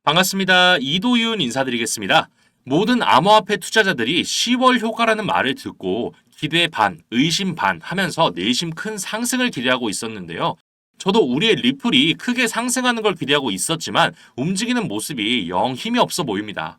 반갑습니다. 이도윤 인사드리겠습니다. 모든 암호화폐 투자자들이 10월 효과라는 말을 듣고 기대 반, 의심 반 하면서 내심 큰 상승을 기대하고 있었는데요. 저도 우리의 리플이 크게 상승하는 걸 기대하고 있었지만 움직이는 모습이 영 힘이 없어 보입니다.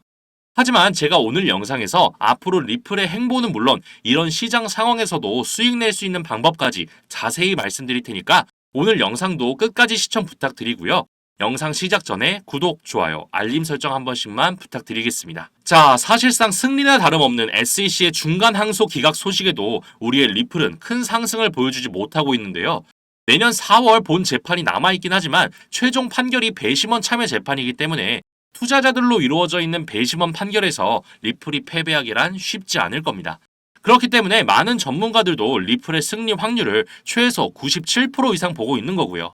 하지만 제가 오늘 영상에서 앞으로 리플의 행보는 물론 이런 시장 상황에서도 수익 낼 수 있는 방법까지 자세히 말씀드릴 테니까 오늘 영상도 끝까지 시청 부탁드리고요. 영상 시작 전에 구독, 좋아요, 알림 설정 한 번씩만 부탁드리겠습니다. 자, 사실상 승리나 다름없는 SEC의 중간 항소 기각 소식에도 우리의 리플은 큰 상승을 보여주지 못하고 있는데요. 내년 4월 본 재판이 남아있긴 하지만 최종 판결이 배심원 참여 재판이기 때문에 투자자들로 이루어져 있는 배심원 판결에서 리플이 패배하기란 쉽지 않을 겁니다. 그렇기 때문에 많은 전문가들도 리플의 승리 확률을 최소 97% 이상 보고 있는 거고요.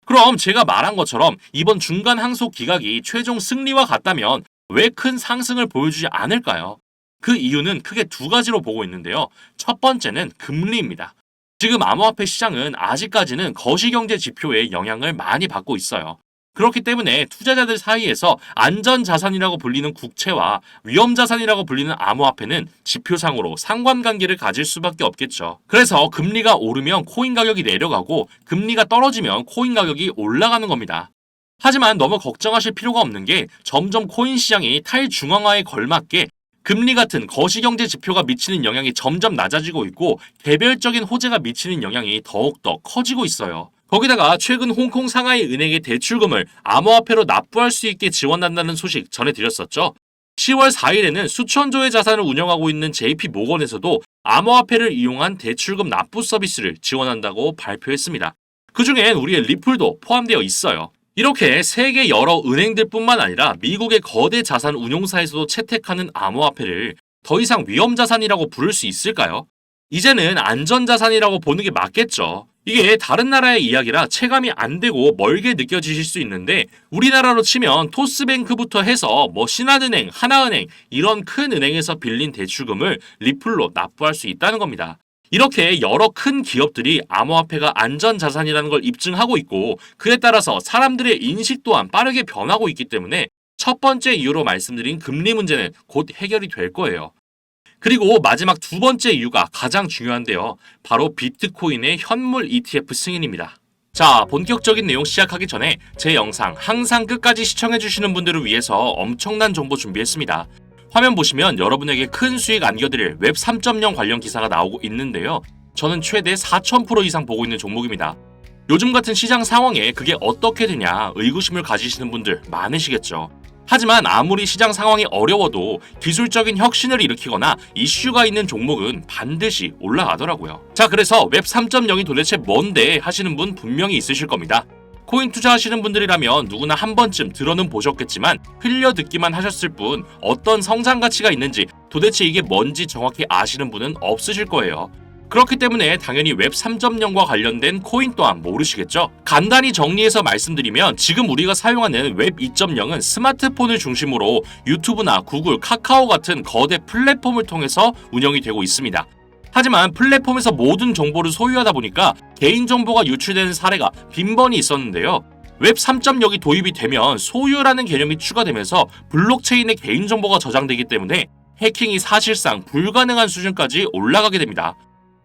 그럼 제가 말한 것처럼 이번 중간 항소 기각이 최종 승리와 같다면 왜 큰 상승을 보여주지 않을까요? 그 이유는 크게 두 가지로 보고 있는데요. 첫 번째는 금리입니다. 지금 암호화폐 시장은 아직까지는 거시경제 지표의 영향을 많이 받고 있어요. 그렇기 때문에 투자자들 사이에서 안전자산이라고 불리는 국채와 위험자산이라고 불리는 암호화폐는 지표상으로 상관관계를 가질 수밖에 없겠죠. 그래서 금리가 오르면 코인 가격이 내려가고 금리가 떨어지면 코인 가격이 올라가는 겁니다. 하지만 너무 걱정하실 필요가 없는 게 점점 코인 시장이 탈중앙화에 걸맞게 금리 같은 거시경제 지표가 미치는 영향이 점점 낮아지고 있고 개별적인 호재가 미치는 영향이 더욱더 커지고 있어요. 거기다가 최근 홍콩 상하이 은행의 대출금을 암호화폐로 납부할 수 있게 지원한다는 소식 전해드렸었죠. 10월 4일에는 수천조의 자산을 운영하고 있는 JP모건에서도 암호화폐를 이용한 대출금 납부 서비스를 지원한다고 발표했습니다. 그중엔 우리의 리플도 포함되어 있어요. 이렇게 세계 여러 은행들뿐만 아니라 미국의 거대 자산 운용사에서도 채택하는 암호화폐를 더 이상 위험자산이라고 부를 수 있을까요? 이제는 안전자산이라고 보는 게 맞겠죠. 이게 다른 나라의 이야기라 체감이 안 되고 멀게 느껴지실 수 있는데 우리나라로 치면 토스뱅크부터 해서 신한은행, 하나은행 이런 큰 은행에서 빌린 대출금을 리플로 납부할 수 있다는 겁니다. 이렇게 여러 큰 기업들이 암호화폐가 안전자산이라는 걸 입증하고 있고 그에 따라서 사람들의 인식 또한 빠르게 변하고 있기 때문에 첫 번째 이유로 말씀드린 금리 문제는 곧 해결이 될 거예요. 그리고 마지막 두 번째 이유가 가장 중요한데요. 바로 비트코인의 현물 ETF 승인입니다. 자, 본격적인 내용 시작하기 전에 제 영상 항상 끝까지 시청해주시는 분들을 위해서 엄청난 정보 준비했습니다. 화면 보시면 여러분에게 큰 수익 안겨드릴 웹 3.0 관련 기사가 나오고 있는데요. 저는 최대 4000% 이상 보고 있는 종목입니다. 요즘 같은 시장 상황에 그게 어떻게 되냐 의구심을 가지시는 분들 많으시겠죠. 하지만 아무리 시장 상황이 어려워도 기술적인 혁신을 일으키거나 이슈가 있는 종목은 반드시 올라가더라고요. 자, 그래서 웹 3.0이 도대체 뭔데 하시는 분 분명히 있으실 겁니다. 코인 투자하시는 분들이라면 누구나 한 번쯤 들어는 보셨겠지만 흘려 듣기만 하셨을 뿐 어떤 성장 가치가 있는지 도대체 이게 뭔지 정확히 아시는 분은 없으실 거예요. 그렇기 때문에 당연히 웹 3.0과 관련된 코인 또한 모르시겠죠? 간단히 정리해서 말씀드리면 지금 우리가 사용하는 웹 2.0은 스마트폰을 중심으로 유튜브나 구글, 카카오 같은 거대 플랫폼을 통해서 운영이 되고 있습니다. 하지만 플랫폼에서 모든 정보를 소유하다 보니까 개인정보가 유출되는 사례가 빈번히 있었는데요. 웹 3.0이 도입이 되면 소유라는 개념이 추가되면서 블록체인의 개인정보가 저장되기 때문에 해킹이 사실상 불가능한 수준까지 올라가게 됩니다.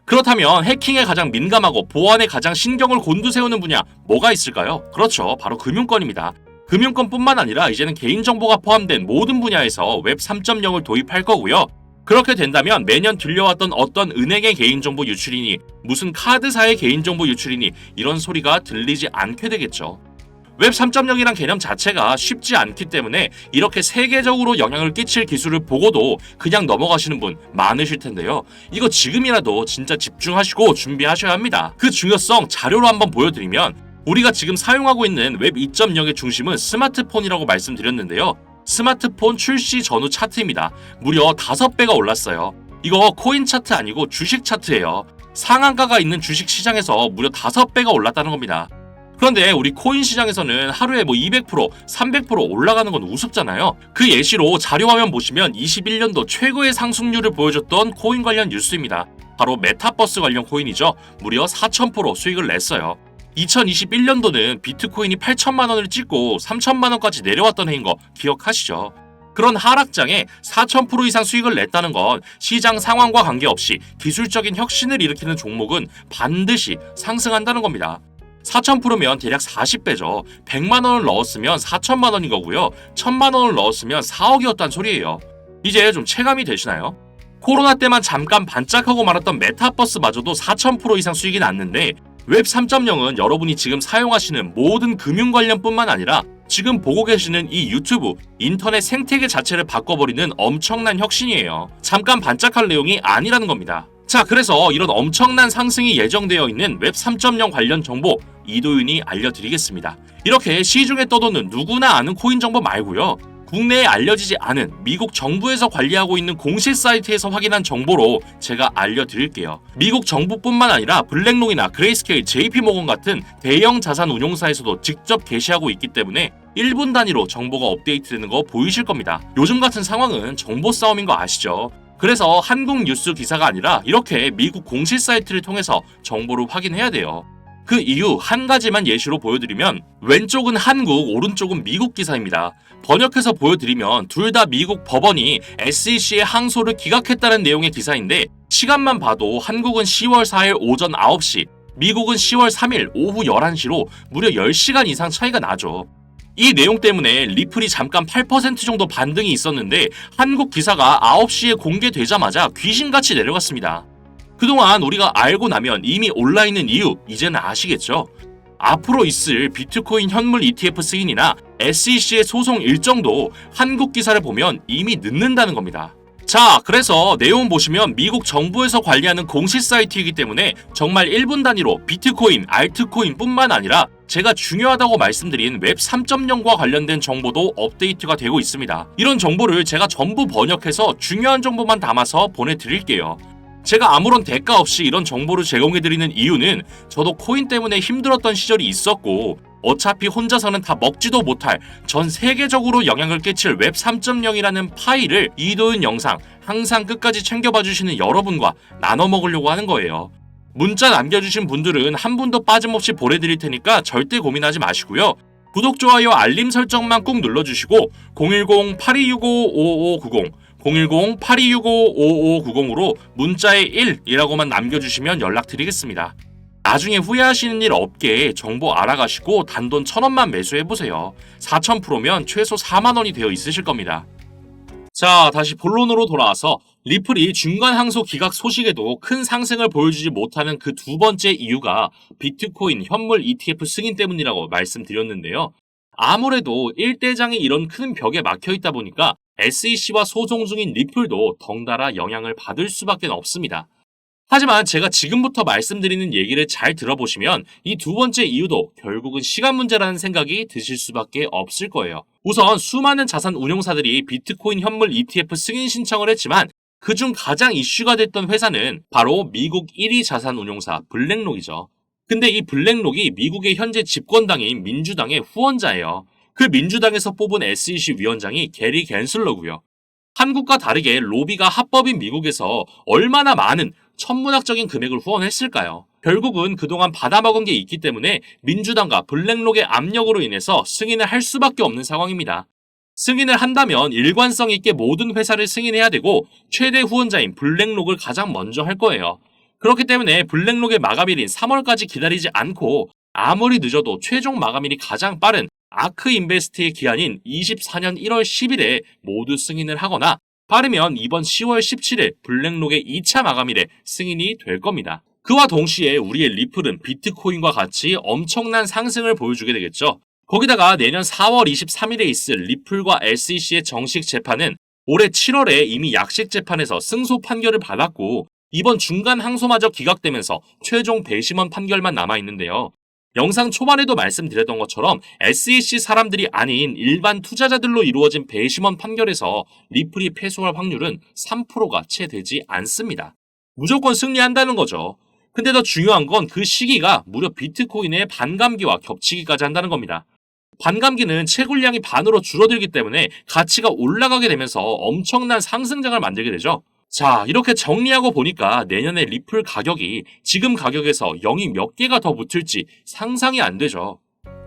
그렇다면 해킹에 가장 민감하고 보안에 가장 신경을 곤두세우는 분야 뭐가 있을까요? 그렇죠. 바로 금융권입니다. 금융권뿐만 아니라 이제는 개인정보가 포함된 모든 분야에서 웹 3.0을 도입할 거고요. 그렇게 된다면 매년 들려왔던 어떤 은행의 개인정보 유출이니 무슨 카드사의 개인정보 유출이니 이런 소리가 들리지 않게 되겠죠. 웹 3.0이란 개념 자체가 쉽지 않기 때문에 이렇게 세계적으로 영향을 끼칠 기술을 보고도 그냥 넘어가시는 분 많으실 텐데요. 이거 지금이라도 진짜 집중하시고 준비하셔야 합니다. 그 중요성 자료로 한번 보여드리면 우리가 지금 사용하고 있는 웹 2.0의 중심은 스마트폰이라고 말씀드렸는데요. 스마트폰 출시 전후 차트입니다. 무려 5배가 올랐어요. 이거 코인 차트 아니고 주식 차트예요. 상한가가 있는 주식 시장에서 무려 5배가 올랐다는 겁니다. 그런데 우리 코인 시장에서는 하루에 200%, 300% 올라가는 건 우습잖아요. 그 예시로 자료화면 보시면 21년도 최고의 상승률을 보여줬던 코인 관련 뉴스입니다. 바로 메타버스 관련 코인이죠. 무려 4000% 수익을 냈어요. 2021년도는 비트코인이 8천만 원을 찍고 3천만 원까지 내려왔던 해인 거 기억하시죠? 그런 하락장에 4,000% 이상 수익을 냈다는 건 시장 상황과 관계없이 기술적인 혁신을 일으키는 종목은 반드시 상승한다는 겁니다. 4,000%면 대략 40배죠. 100만 원을 넣었으면 4천만 원인 거고요. 1,000만 원을 넣었으면 4억이었단 소리예요. 이제 좀 체감이 되시나요? 코로나 때만 잠깐 반짝하고 말았던 메타버스마저도 4,000% 이상 수익이 났는데 웹 3.0은 여러분이 지금 사용하시는 모든 금융 관련뿐만 아니라 지금 보고 계시는 이 유튜브, 인터넷 생태계 자체를 바꿔버리는 엄청난 혁신이에요. 잠깐 반짝할 내용이 아니라는 겁니다. 자, 그래서 이런 엄청난 상승이 예정되어 있는 웹 3.0 관련 정보 이도윤이 알려드리겠습니다. 이렇게 시중에 떠도는 누구나 아는 코인 정보 말고요. 국내에 알려지지 않은 미국 정부에서 관리하고 있는 공식 사이트에서 확인한 정보로 제가 알려드릴게요. 미국 정부뿐만 아니라 블랙록이나 그레이스케일, JP모건 같은 대형 자산 운용사에서도 직접 게시하고 있기 때문에 1분 단위로 정보가 업데이트되는 거 보이실 겁니다. 요즘 같은 상황은 정보 싸움인 거 아시죠? 그래서 한국 뉴스 기사가 아니라 이렇게 미국 공식 사이트를 통해서 정보를 확인해야 돼요. 그 이유 한 가지만 예시로 보여드리면 왼쪽은 한국, 오른쪽은 미국 기사입니다. 번역해서 보여드리면 둘 다 미국 법원이 SEC의 항소를 기각했다는 내용의 기사인데 시간만 봐도 한국은 10월 4일 오전 9시, 미국은 10월 3일 오후 11시로 무려 10시간 이상 차이가 나죠. 이 내용 때문에 리플이 잠깐 8% 정도 반등이 있었는데 한국 기사가 9시에 공개되자마자 귀신같이 내려갔습니다. 그동안 우리가 알고 나면 이미 올라있는 이유 이제는 아시겠죠? 앞으로 있을 비트코인 현물 ETF 승인이나 SEC의 소송 일정도 한국 기사를 보면 이미 늦는다는 겁니다. 자, 그래서 내용 보시면 미국 정부에서 관리하는 공식 사이트이기 때문에 정말 1분 단위로 비트코인, 알트코인 뿐만 아니라 제가 중요하다고 말씀드린 웹 3.0과 관련된 정보도 업데이트가 되고 있습니다. 이런 정보를 제가 전부 번역해서 중요한 정보만 담아서 보내드릴게요. 제가 아무런 대가 없이 이런 정보를 제공해드리는 이유는 저도 코인 때문에 힘들었던 시절이 있었고 어차피 혼자서는 다 먹지도 못할 전 세계적으로 영향을 끼칠 웹 3.0이라는 파일을 이도윤 영상 항상 끝까지 챙겨봐 주시는 여러분과 나눠 먹으려고 하는 거예요. 문자 남겨주신 분들은 한 분도 빠짐없이 보내드릴 테니까 절대 고민하지 마시고요. 구독, 좋아요, 알림 설정만 꾹 눌러주시고 010-8265-5590 010-8265-5590으로 문자에 1이라고만 남겨주시면 연락드리겠습니다. 나중에 후회하시는 일 없게 정보 알아가시고 단돈 1,000원만 매수해보세요. 4,000%면 최소 4만원이 되어 있으실 겁니다. 자, 다시 본론으로 돌아와서 리플이 중간 항소 기각 소식에도 큰 상승을 보여주지 못하는 그 두 번째 이유가 비트코인 현물 ETF 승인 때문이라고 말씀드렸는데요. 아무래도 1대장이 이런 큰 벽에 막혀있다 보니까 SEC와 소송 중인 리플도 덩달아 영향을 받을 수밖에 없습니다. 하지만 제가 지금부터 말씀드리는 얘기를 잘 들어보시면 이 두 번째 이유도 결국은 시간 문제라는 생각이 드실 수밖에 없을 거예요. 우선 수많은 자산 운용사들이 비트코인 현물 ETF 승인 신청을 했지만 그중 가장 이슈가 됐던 회사는 바로 미국 1위 자산 운용사 블랙록이죠. 근데 이 블랙록이 미국의 현재 집권당인 민주당의 후원자예요. 그 민주당에서 뽑은 SEC 위원장이 게리 갠슬러고요. 한국과 다르게 로비가 합법인 미국에서 얼마나 많은 천문학적인 금액을 후원했을까요? 결국은 그동안 받아먹은 게 있기 때문에 민주당과 블랙록의 압력으로 인해서 승인을 할 수밖에 없는 상황입니다. 승인을 한다면 일관성 있게 모든 회사를 승인해야 되고 최대 후원자인 블랙록을 가장 먼저 할 거예요. 그렇기 때문에 블랙록의 마감일인 3월까지 기다리지 않고 아무리 늦어도 최종 마감일이 가장 빠른 아크인베스트의 기한인 24년 1월 10일에 모두 승인을 하거나 빠르면 이번 10월 17일 블랙록의 2차 마감일에 승인이 될 겁니다. 그와 동시에 우리의 리플은 비트코인과 같이 엄청난 상승을 보여주게 되겠죠. 거기다가 내년 4월 23일에 있을 리플과 SEC의 정식 재판은 올해 7월에 이미 약식 재판에서 승소 판결을 받았고 이번 중간 항소마저 기각되면서 최종 배심원 판결만 남아있는데요. 영상 초반에도 말씀드렸던 것처럼 SEC 사람들이 아닌 일반 투자자들로 이루어진 배심원 판결에서 리플이 패소할 확률은 3%가 채 되지 않습니다. 무조건 승리한다는 거죠. 근데 더 중요한 건 그 시기가 무려 비트코인의 반감기와 겹치기까지 한다는 겁니다. 반감기는 채굴량이 반으로 줄어들기 때문에 가치가 올라가게 되면서 엄청난 상승장을 만들게 되죠. 자, 이렇게 정리하고 보니까 내년에 리플 가격이 지금 가격에서 0이 몇 개가 더 붙을지 상상이 안 되죠.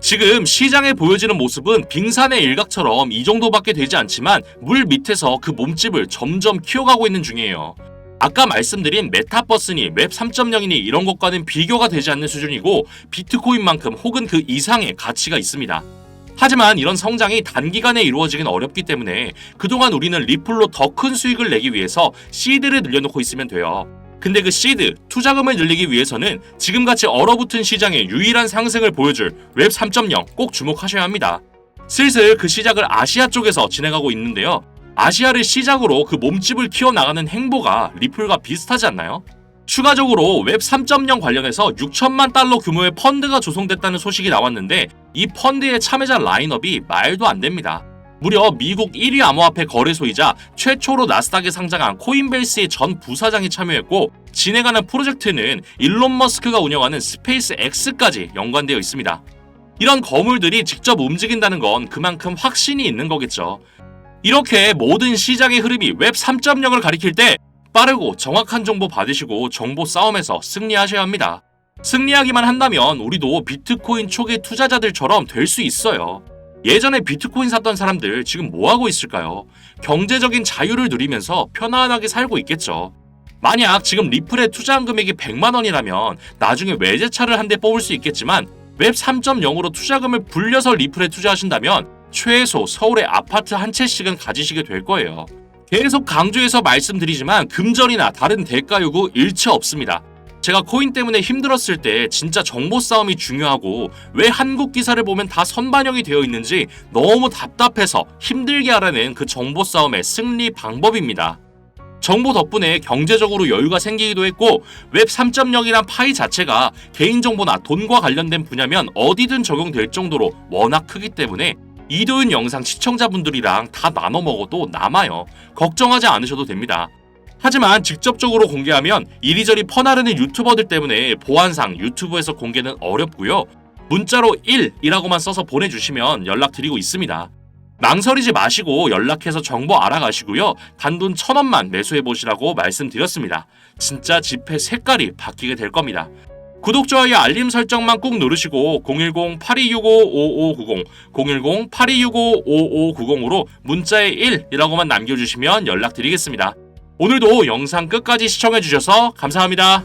지금 시장에 보여지는 모습은 빙산의 일각처럼 이 정도밖에 되지 않지만 물 밑에서 그 몸집을 점점 키워가고 있는 중이에요. 아까 말씀드린 메타버스니 웹 3.0이니 이런 것과는 비교가 되지 않는 수준이고 비트코인만큼 혹은 그 이상의 가치가 있습니다. 하지만 이런 성장이 단기간에 이루어지긴 어렵기 때문에 그동안 우리는 리플로 더 큰 수익을 내기 위해서 시드를 늘려놓고 있으면 돼요. 근데 그 시드, 투자금을 늘리기 위해서는 지금같이 얼어붙은 시장의 유일한 상승을 보여줄 웹 3.0 꼭 주목하셔야 합니다. 슬슬 그 시작을 아시아 쪽에서 진행하고 있는데요. 아시아를 시작으로 그 몸집을 키워나가는 행보가 리플과 비슷하지 않나요? 추가적으로 웹 3.0 관련해서 6천만 달러 규모의 펀드가 조성됐다는 소식이 나왔는데 이 펀드의 참여자 라인업이 말도 안 됩니다. 무려 미국 1위 암호화폐 거래소이자 최초로 나스닥에 상장한 코인베이스의 전 부사장이 참여했고 진행하는 프로젝트는 일론 머스크가 운영하는 스페이스 X까지 연관되어 있습니다. 이런 거물들이 직접 움직인다는 건 그만큼 확신이 있는 거겠죠. 이렇게 모든 시장의 흐름이 웹 3.0을 가리킬 때 빠르고 정확한 정보 받으시고 정보 싸움에서 승리하셔야 합니다. 승리하기만 한다면 우리도 비트코인 초기 투자자들처럼 될 수 있어요. 예전에 비트코인 샀던 사람들 지금 뭐하고 있을까요? 경제적인 자유를 누리면서 편안하게 살고 있겠죠. 만약 지금 리플에 투자한 금액이 100만 원이라면 나중에 외제차를 한 대 뽑을 수 있겠지만 웹 3.0으로 투자금을 불려서 리플에 투자하신다면 최소 서울의 아파트 한 채씩은 가지시게 될 거예요. 계속 강조해서 말씀드리지만 금전이나 다른 대가 요구 일체 없습니다. 제가 코인 때문에 힘들었을 때 진짜 정보 싸움이 중요하고 왜 한국 기사를 보면 다 선반영이 되어 있는지 너무 답답해서 힘들게 하라는 그 정보 싸움의 승리 방법입니다. 정보 덕분에 경제적으로 여유가 생기기도 했고 웹 3.0이란 파이 자체가 개인정보나 돈과 관련된 분야면 어디든 적용될 정도로 워낙 크기 때문에 이도윤 영상 시청자분들이랑 다 나눠 먹어도 남아요. 걱정하지 않으셔도 됩니다. 하지만 직접적으로 공개하면 이리저리 퍼나르는 유튜버들 때문에 보안상 유튜브에서 공개는 어렵고요. 문자로 1이라고만 써서 보내주시면 연락드리고 있습니다. 망설이지 마시고 연락해서 정보 알아가시고요. 단돈 1,000원만 매수해보시라고 말씀드렸습니다. 진짜 지폐 색깔이 바뀌게 될 겁니다. 구독, 좋아요, 알림 설정만 꾹 누르시고 010-8265-5590, 010-8265-5590으로 문자에 1이라고만 남겨주시면 연락드리겠습니다. 오늘도 영상 끝까지 시청해주셔서 감사합니다.